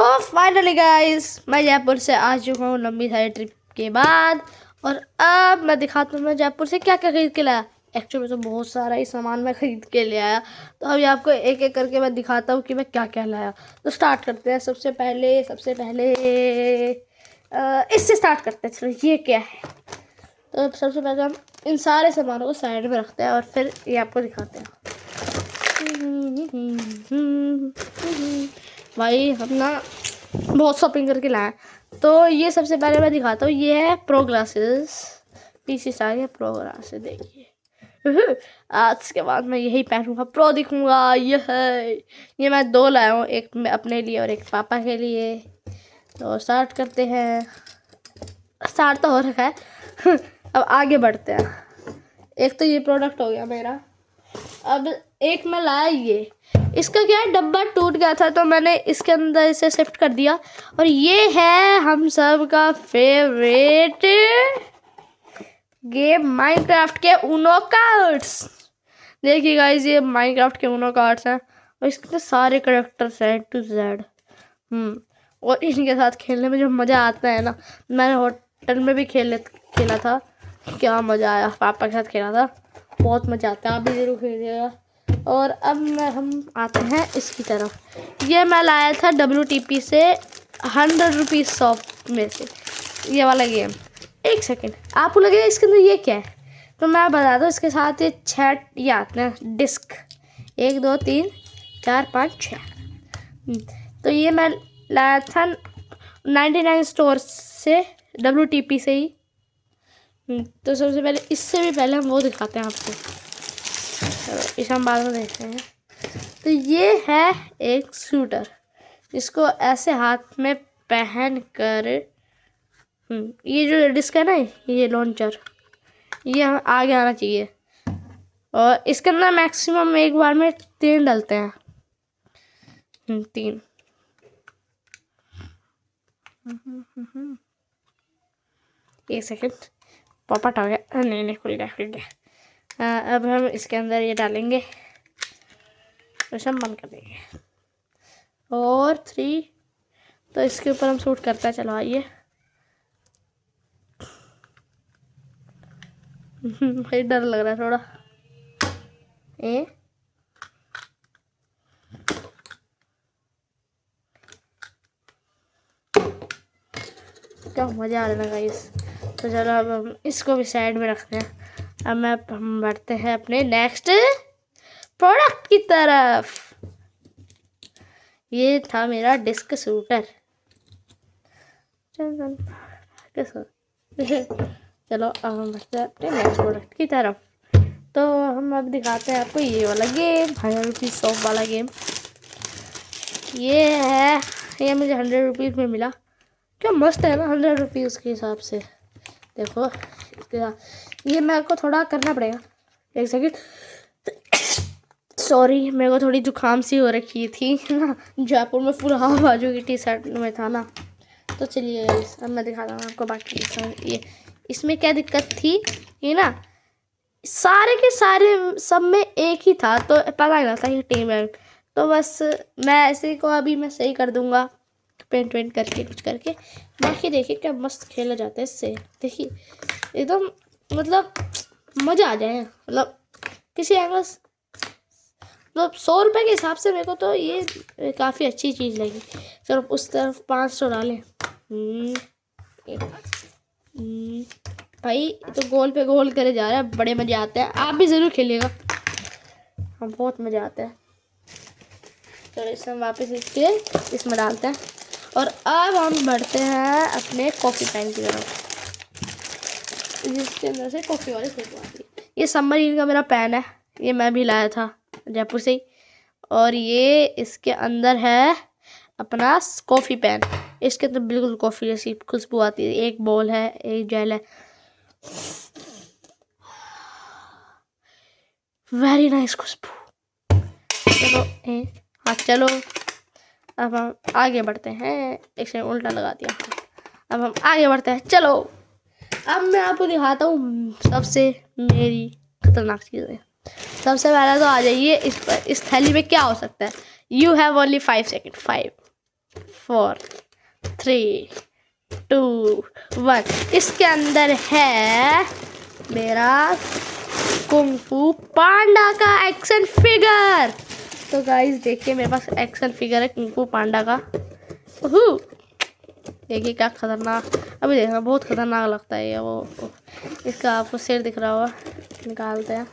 Finally guys मैं जयपुर से आ चुका हूँ लंबी सारी ट्रिप के बाद। और अब मैं दिखाता हूँ मैं जयपुर से क्या क्या खरीद के लाया। एक्चुअली तो बहुत सारा ही सामान मैं खरीद के ले आया, तो अभी आपको एक एक करके मैं दिखाता हूँ कि मैं क्या क्या लाया। तो स्टार्ट करते हैं। सबसे पहले इससे स्टार्ट करते हैं। चलो ये क्या है। तो सबसे पहले हम इन सारे सामानों को साइड में रखते हैं और फिर ये आपको दिखाते हैं। भाई हम ना बहुत शॉपिंग करके लाए। तो ये सबसे पहले मैं दिखाता हूँ। ये है प्रो ग्लासेस, पीसी सारे प्रो ग्लासेस। देखिए आज के बाद मैं यही पहनूंगा, प्रो दिखूंगा। ये मैं 2 लाया हूँ, एक मैं अपने लिए और एक पापा के लिए। तो स्टार्ट करते हैं। स्टार्ट तो हो रखा है अब आगे बढ़ते हैं। एक तो ये प्रोडक्ट हो गया मेरा। अब एक मैं लाया ये, इसका क्या है, डब्बा टूट गया था तो मैंने इसके अंदर इसे शिफ्ट कर दिया। और ये है हम सब का फेवरेट गेम माइनक्राफ्ट के ऊनो कार्ड्स। देखिए गाइस ये माइनक्राफ्ट के ऊनो कार्ड्स हैं और इसके सारे कैरेक्टर्स हैं टू जेड। और इनके साथ खेलने में जो मज़ा आता है ना, मैंने होटल में भी खेला था। क्या मज़ा आया, पापा के साथ खेला था, बहुत मज़ा आता है। आप भी जरूर खेलिएगा। और अब हम आते हैं इसकी तरफ। ये मैं लाया था WTP से 100 रुपीज़ शॉप में से, ये वाला गेम। एक सेकेंड, आपको लगेगा इसके अंदर ये क्या है, तो मैं बता दूँ। इसके साथ ये 6 ये आते हैं डिस्क, 1 2 3 4 5 6। तो ये मैं लाया था 99 स्टोर से, WTP से ही। तो सबसे पहले इससे भी पहले हम वो दिखाते हैं आपको। चलो इसे हम बाद में देखते हैं। तो ये है एक शूटर, इसको ऐसे हाथ में पहन कर ये जो डिस्क है ना, ये लॉन्चर, ये आगे आना चाहिए। और इसके अंदर मैक्सिमम एक बार में 3 डलते हैं। 3 एक सेकेंड, पॉपट हो गया। नहीं खुल गया। अब हम इसके अंदर ये डालेंगे, तो हम बंद कर देंगे। और 3 तो इसके ऊपर हम शूट करते हैं। चलो आइए भाई डर लग रहा है थोड़ा। क्या मज़ा आ रहा है गाइस। तो चलो अब हम इसको भी साइड में रखते हैं। अब हम बढ़ते हैं अपने नेक्स्ट प्रोडक्ट की तरफ। ये था मेरा डिस्क शूटर। चलो अब हम बढ़ते हैं अपने नेक्स्ट प्रोडक्ट की तरफ। तो हम अब दिखाते हैं आपको ये वाला गेम, 100 रुपीज़ शॉप वाला गेम। ये है, ये मुझे 100 रुपीज़ में मिला। क्या मस्त है ना 100 रुपीज़ के हिसाब से। देखो इसके साथ ये मेरे को थोड़ा करना पड़ेगा। एक सेकेंड, सॉरी मेरे को थोड़ी जुकाम सी हो रखी थी ना, जयपुर में फुल हवा बाजू की टी-शर्ट में था ना। तो चलिए अब मैं दिखाता हूँ आपको बाकी। ये इसमें क्या दिक्कत थी, ये ना सारे के सारे सब में एक ही था, तो पता नहीं लगता कि टीम है। तो बस मैं ऐसे को अभी मैं सही कर दूंगा, पेंट वेंट करके कुछ करके। बाकी देखिए क्या मस्त खेला जाता है इससे। देखिए एकदम मतलब मज़ा आ जाए। मतलब किसी एंगल मतलब 100 रुपये के हिसाब से मेरे को तो ये काफ़ी अच्छी चीज़ लगी। चलो उस तरफ 500 डालें। भाई तो गोल पे गोल करे जा रहा है, बड़े मज़े आते हैं। आप भी ज़रूर खेलिएगा, हाँ बहुत मज़ा आता है। चलो इसे हम वापस इसमें डालते हैं। और अब हम बढ़ते हैं अपने कॉफ़ी पैन की तरफ, जिसके अंदर से कॉफ़ी वाली फोटो आती है। ये सबमरीन का मेरा पैन है, ये मैं भी लाया था जयपुर से ही। और ये इसके अंदर है अपना कॉफ़ी पैन। इसके अंदर बिल्कुल कॉफ़ी जैसी खुशबू आती है। एक बॉल है, एक जेल है, वेरी नाइस खुशबू। चलो हाँ चलो अब हम आगे बढ़ते हैं। एक से उल्टा लगा दिया। अब हम आगे बढ़ते हैं। चलो अब मैं आपको दिखाता हूँ सबसे मेरी खतरनाक चीज़ें। सबसे पहले तो आ जाइए इस थैली में क्या हो सकता है। You have only 5 second. 5 4 3 2 1। इसके अंदर है मेरा कुंग फू पांडा का एक्शन फिगर। तो गाइस देखिए मेरे पास एक्शन फिगर है कुंग फू पांडा का। देखिए क्या खतरनाक, अभी देखना बहुत खतरनाक लगता है ये। वो इसका आपको सिर दिख रहा होगा, निकालते हैं।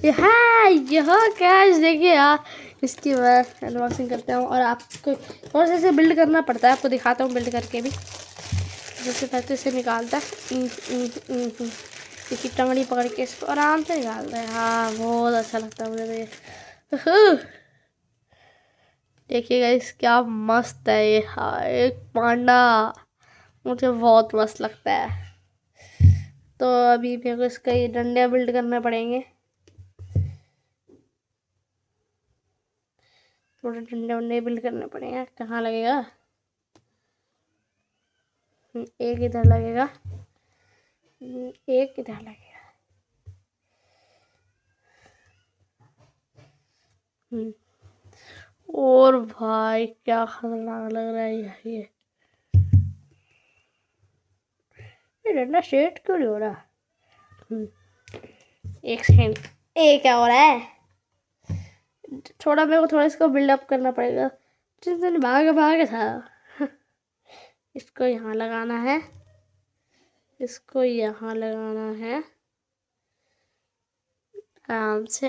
यह कैश देखिए यार, इसकी मैं अनबॉक्सिंग करते हूँ और आपको थोड़ा सा बिल्ड करना पड़ता है। आपको दिखाता हूँ बिल्ड करके भी। जैसे पहले इसे निकालता है, इसकी टंगड़ी पकड़ के इसको आराम से निकालता है। हाँ बहुत अच्छा लगता है मुझे तो ये। देखिएगा इस क्या मस्त है ये। हाँ एक पांडा मुझे बहुत मस्त लगता है। तो अभी मेरे को इसका ये डंडे बिल्ड करने पड़ेंगे। थोड़े डंडे वंडे बिल्ड करने पड़ेंगे। कहाँ लगेगा? एक इधर लगेगा, एक इधर लगेगा। और भाई क्या खतरनाक लग रहा है ये डंडा सेट क्यों नहीं हो रहा? एक सेकेंड, ये क्या हो रहा है? थोड़ा मेरे को थोड़ा इसको बिल्डअप करना पड़ेगा। भागे भागे था। इसको यहाँ लगाना है, इसको यहाँ लगाना है आराम से।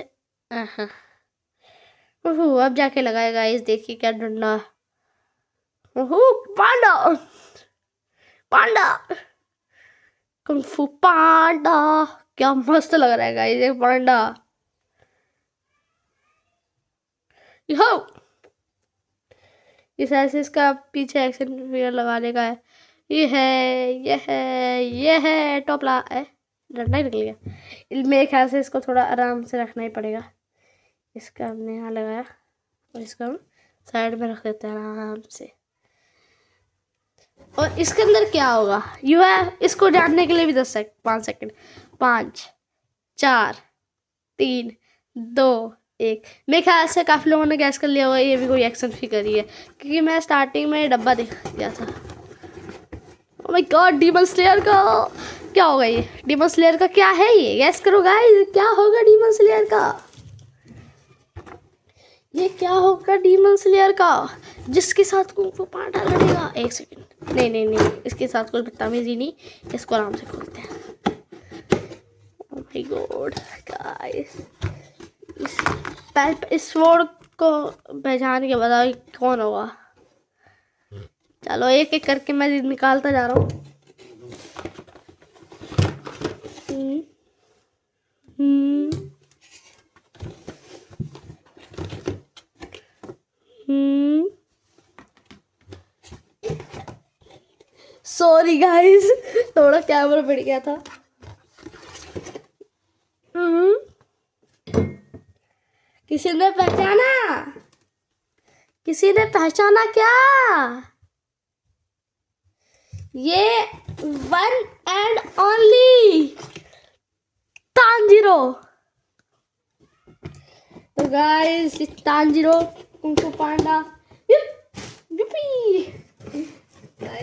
अब जाके लगाएगा इस। देखिए क्या डंडा। पांडा पांडा कुंग फू पांडा, क्या मस्त लग रहा है गाइस ये पांडा। यो इस ऐसे इसका पीछे एक्शन फिगर लगाने का है। ये है टोपला है। डंडा ही निकल गया। मेरे ख्याल से इसको थोड़ा आराम से रखना ही पड़ेगा। इसका हमने यहाँ लगाया और इसको हम साइड में रख देते हैं आराम से। और इसके अंदर क्या होगा यू है, इसको जानने के लिए भी 5 सेकंड। 5 4 3 2 1। मेरे ख्याल से काफ़ी लोगों ने गैस कर लिया होगा ये भी कोई एक्शन फिगर ही है, क्योंकि मैं स्टार्टिंग में डब्बा दिख गया था। Oh my God, demon slayer का क्या होगा? ये डीमन स्लेयर का क्या है? ये गैस करो गाइस, क्या होगा डीमन स्लेयर का? ये क्या होगा डीमन स्लेयर का जिसके साथ कुंग फू पांडा लड़ेगा? एक सेकंड, नहीं इसके साथ कोई बदतमीजी नहीं। इसको आराम से खोलते हैं। ओह माय गॉड गाइस, इस स्वॉर्ड को पहचान के बताओ कौन होगा। चलो एक एक करके मैं निकालता जा रहा हूँ। सॉरी गाइस, थोड़ा कैमरा पिट गया था। किसी ने पहचाना? किसी ने पहचाना क्या? ये वन एंड ओनली तांजीरो। तो गाइस तांजीरो कुंग फू पांडा।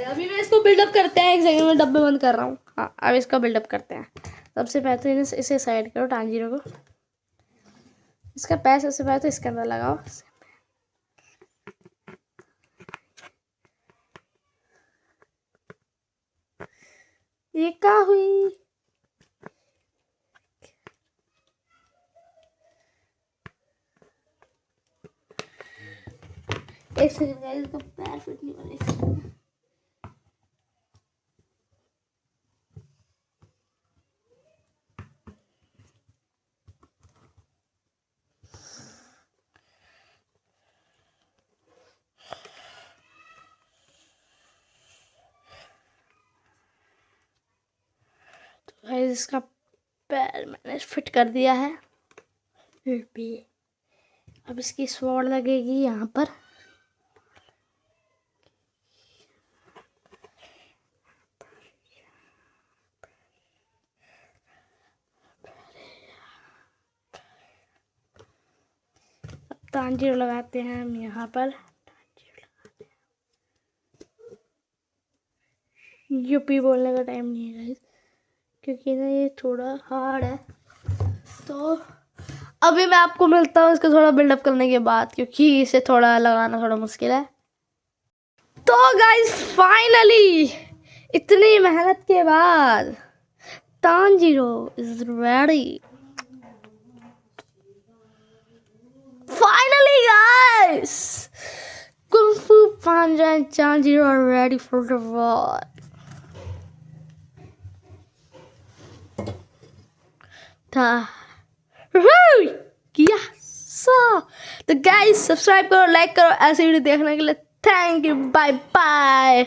अभी मैं इसको बिल्डअप करते हैं। एक सेकंड में डब्बे बंद कर रहा हूँ। हाँ अब इसका बिल्डअप करते हैं। सबसे पहले तो इसे साइड करो तांजीरो को। इसका पैर सबसे पहले तो इसके अंदर लगाओ। ये क्या हुई? एक सेकंड गाइस, इसका पैर फिट नहीं हो रहा। तो गाइस इसका पैर मैंने फिट कर दिया है। अब इसकी स्वॉर्ड लगेगी यहाँ पर। तांजीरो लगाते हैं हम यहाँ पर। यूपी बोलने का टाइम नहीं है गाइस, क्योंकि ना ये थोड़ा हार्ड है। तो अभी मैं आपको मिलता हूँ इसको थोड़ा बिल्डअप करने के बाद, क्योंकि इसे थोड़ा लगाना थोड़ा मुश्किल है। तो गाइस फाइनली इतनी मेहनत के बाद Tanjiro is ready. Finally guys Kung Fu Panda and Tanjiro are ready for the war. तो गाइस सब्सक्राइब करो, लाइक करो ऐसे वीडियो देखने के लिए। Thank you, bye bye.